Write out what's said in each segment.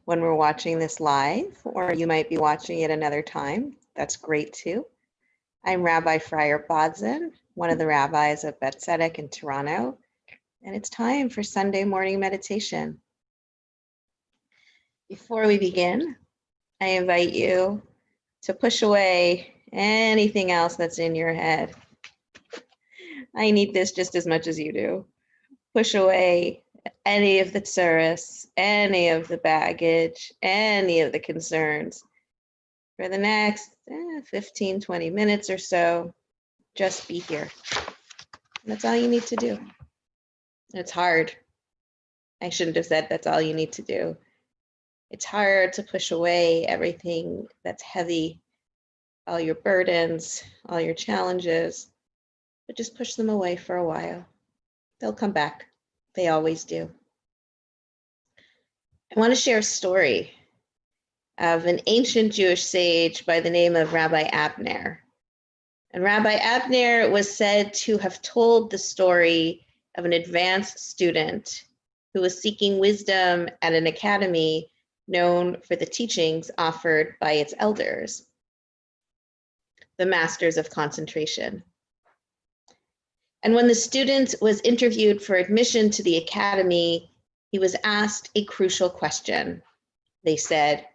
when we're watching this live, or you might be watching it another time. That's great too. I'm Rabbi Fryer Bodzin, one of the rabbis of Bet Tzedek in Toronto, and it's time for Sunday morning meditation. Before we begin, I invite you to push away anything else that's in your head. I need this just as much as you do. Push away any of the tsuris, any of the baggage, any of the concerns. For the next 15, 20 minutes or so, just be here. And that's all you need to do. It's hard. I shouldn't have said that's all you need to do. It's hard to push away everything that's heavy, all your burdens, all your challenges, but just push them away for a while. They'll come back. They always do. I want to share a story of an ancient Jewish sage by the name of Rabbi Abner. And Rabbi Abner was said to have told the story of an advanced student who was seeking wisdom at an academy known for the teachings offered by its elders, the masters of concentration. And when the student was interviewed for admission to the academy, he was asked a crucial question. They said,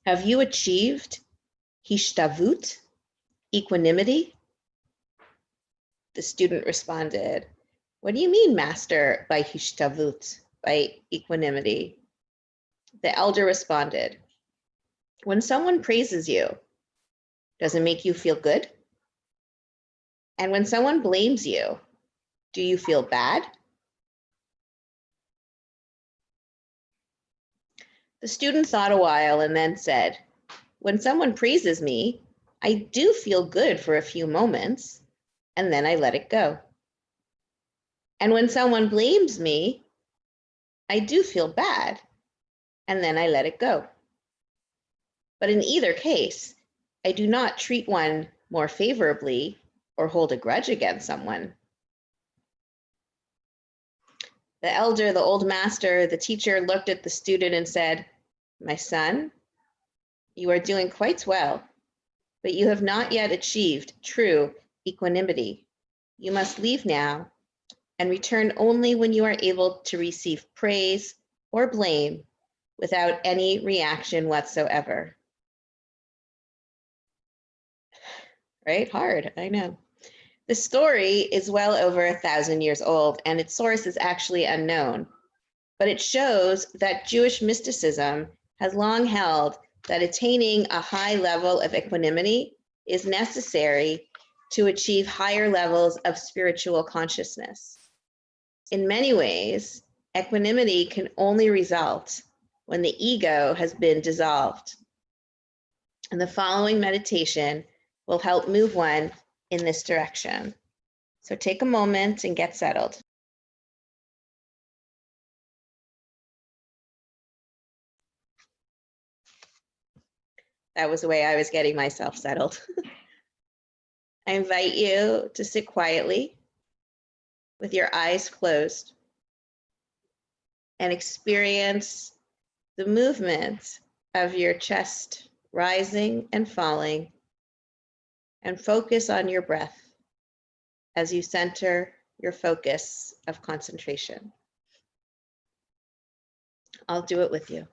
"Have you achieved hishtavut, equanimity?" The student responded, "What do you mean, master, by hishtavut, by equanimity?" The elder responded, "When someone praises you, does it make you feel good? And when someone blames you, do you feel bad?" The student thought a while and then said, "When someone praises me, I do feel good for a few moments, and then I let it go. And when someone blames me, I do feel bad, and then I let it go. But in either case, I do not treat one more favorably or hold a grudge against someone." The elder, the old master, the teacher looked at the student and said, "My son, you are doing quite well, but you have not yet achieved true equanimity. You must leave now and return only when you are able to receive praise or blame without any reaction whatsoever." Right? Hard, I know. The story is well over 1,000 years old, and its source is actually unknown. But it shows that Jewish mysticism has long held that attaining a high level of equanimity is necessary to achieve higher levels of spiritual consciousness. In many ways, equanimity can only result when the ego has been dissolved. And the following meditation will help move one in this direction. So take a moment and get settled. That was the way I was getting myself settled. I invite you to sit quietly with your eyes closed and experience the movement of your chest rising and falling, and focus on your breath as you center your focus of concentration. I'll do it with you.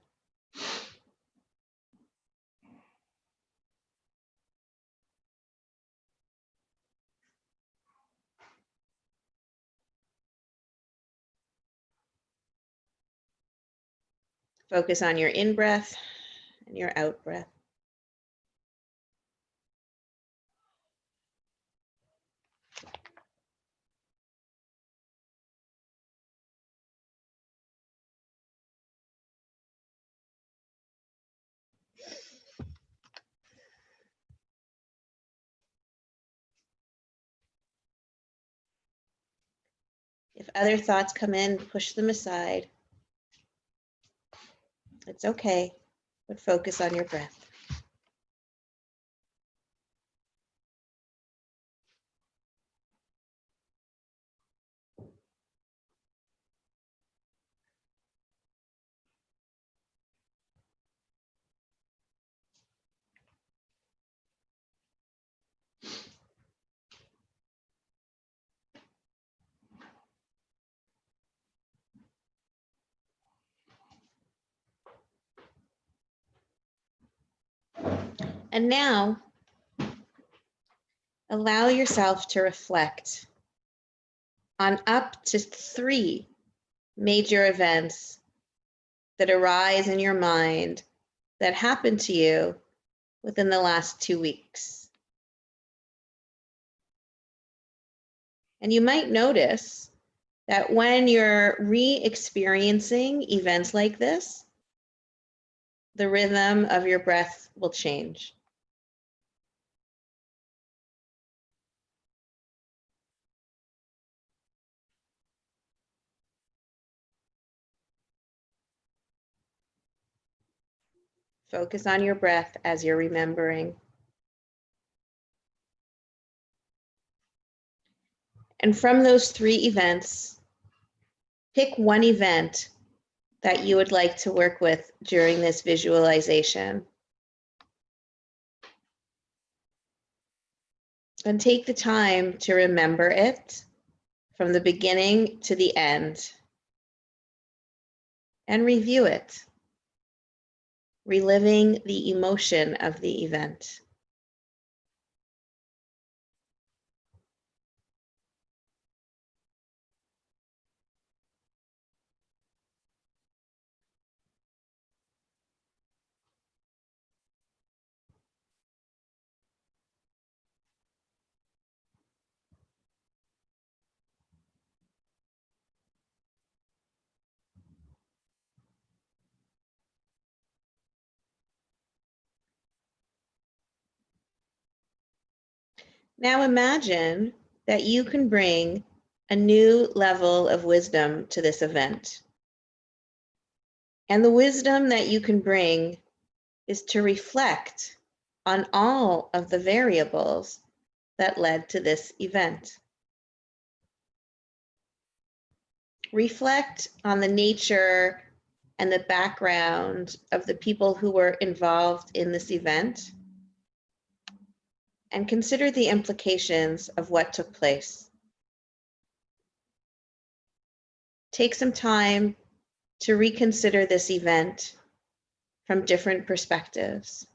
Focus on your in-breath and your out-breath. If other thoughts come in, push them aside. It's okay, but focus on your breath. And now, allow yourself to reflect on up to 3 major events that arise in your mind that happened to you within the last 2 weeks. And you might notice that when you're re-experiencing events like this, the rhythm of your breath will change. Focus on your breath as you're remembering. And from those 3 events, pick one event that you would like to work with during this visualization. And take the time to remember it from the beginning to the end. And review it, reliving the emotion of the event. Now imagine that you can bring a new level of wisdom to this event. And the wisdom that you can bring is to reflect on all of the variables that led to this event. Reflect on the nature and the background of the people who were involved in this event, and consider the implications of what took place. Take some time to reconsider this event from different perspectives.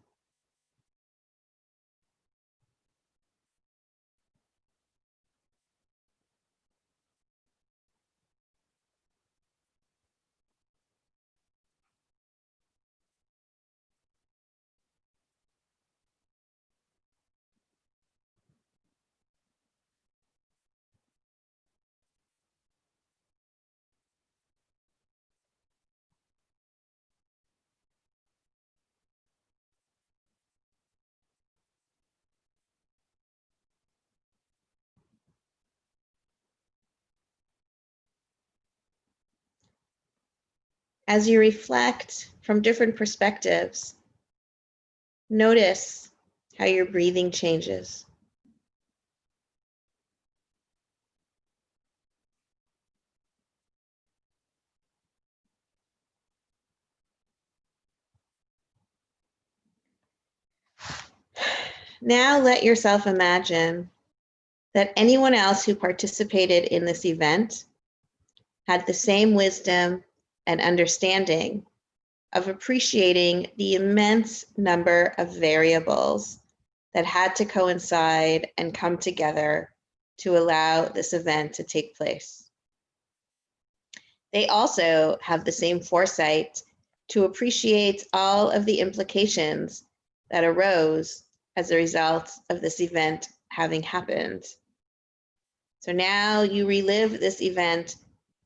As you reflect from different perspectives, notice how your breathing changes. Now let yourself imagine that anyone else who participated in this event had the same wisdom and understanding of appreciating the immense number of variables that had to coincide and come together to allow this event to take place. They also have the same foresight to appreciate all of the implications that arose as a result of this event having happened. So now you relive this event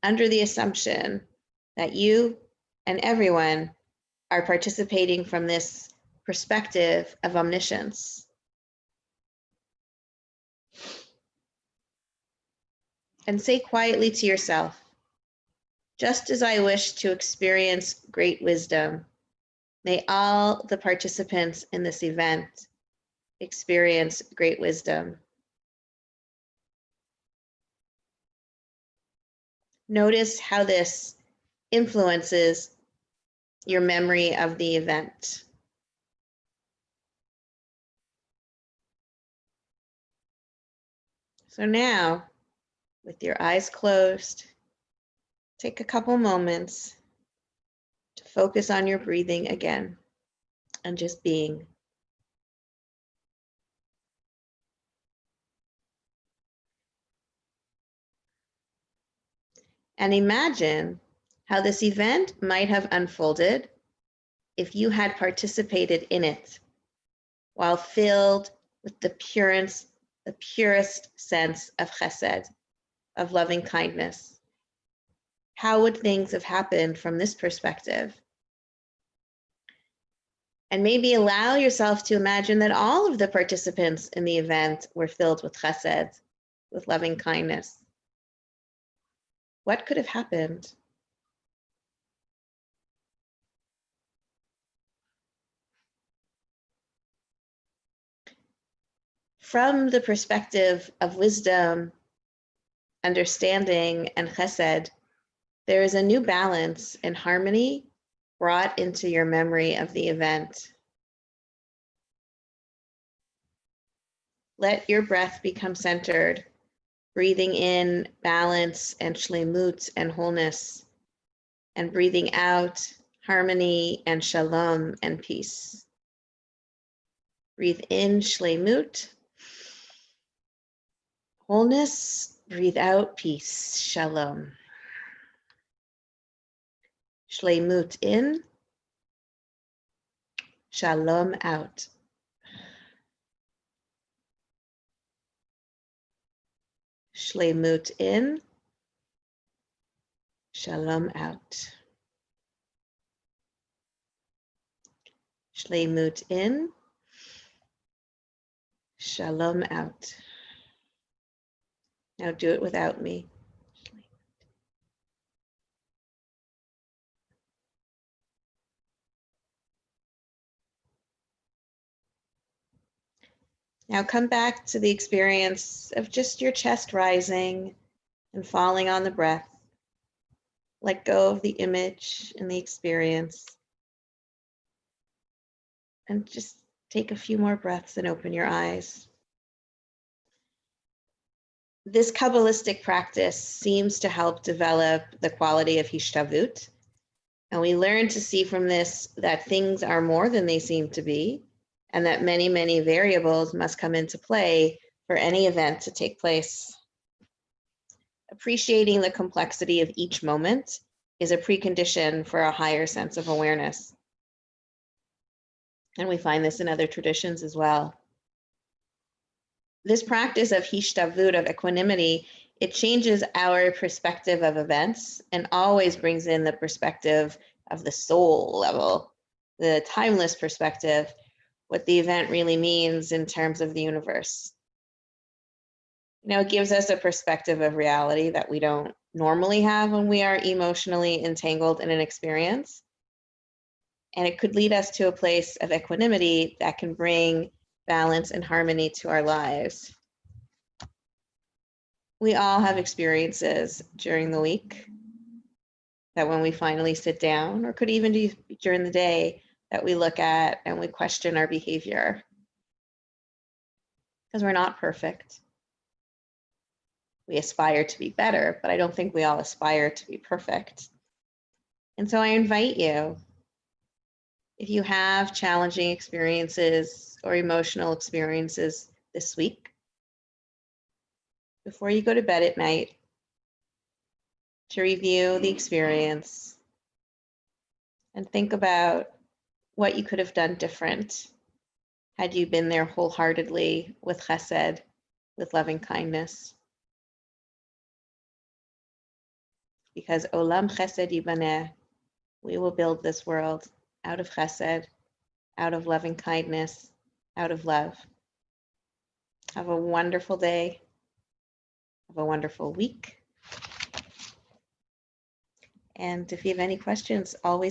under the assumption that you and everyone are participating from this perspective of omniscience. And say quietly to yourself, just as I wish to experience great wisdom, may all the participants in this event experience great wisdom. Notice how this influences your memory of the event. So now, with your eyes closed, take a couple moments to focus on your breathing again and just being. And imagine how this event might have unfolded if you had participated in it while filled with the purest sense of chesed, of loving kindness. How would things have happened from this perspective? And maybe allow yourself to imagine that all of the participants in the event were filled with chesed, with loving kindness. What could have happened? From the perspective of wisdom, understanding, and chesed, there is a new balance and harmony brought into your memory of the event. Let your breath become centered, breathing in balance and shlemut and wholeness, and breathing out harmony and shalom and peace. Breathe in shlemut, wholeness. Breathe out peace, shalom. Shlemut in, shalom out. Shlemut in, shalom out. Shlemut in, shalom out. Now do it without me. Now come back to the experience of just your chest rising and falling on the breath. Let go of the image and the experience. And just take a few more breaths and open your eyes. This Kabbalistic practice seems to help develop the quality of hishtavut. And we learn to see from this that things are more than they seem to be, and that many, many variables must come into play for any event to take place. Appreciating the complexity of each moment is a precondition for a higher sense of awareness. And we find this in other traditions as well. This practice of hishtavut, of equanimity, it changes our perspective of events and always brings in the perspective of the soul level, the timeless perspective, what the event really means in terms of the universe. You know, it gives us a perspective of reality that we don't normally have when we are emotionally entangled in an experience. And it could lead us to a place of equanimity that can bring balance and harmony to our lives. We all have experiences during the week that when we finally sit down, or could even be during the day, that we look at and we question our behavior. Because we're not perfect. We aspire to be better, but I don't think we all aspire to be perfect. And so I invite you, if you have challenging experiences or emotional experiences this week, before you go to bed at night, to review the experience and think about what you could have done different had you been there wholeheartedly with chesed, with loving kindness. Because olam chesed yibaneh, we will build this world out of chesed, out of loving kindness, out of love. Have a wonderful day. Have a wonderful week. And if you have any questions, always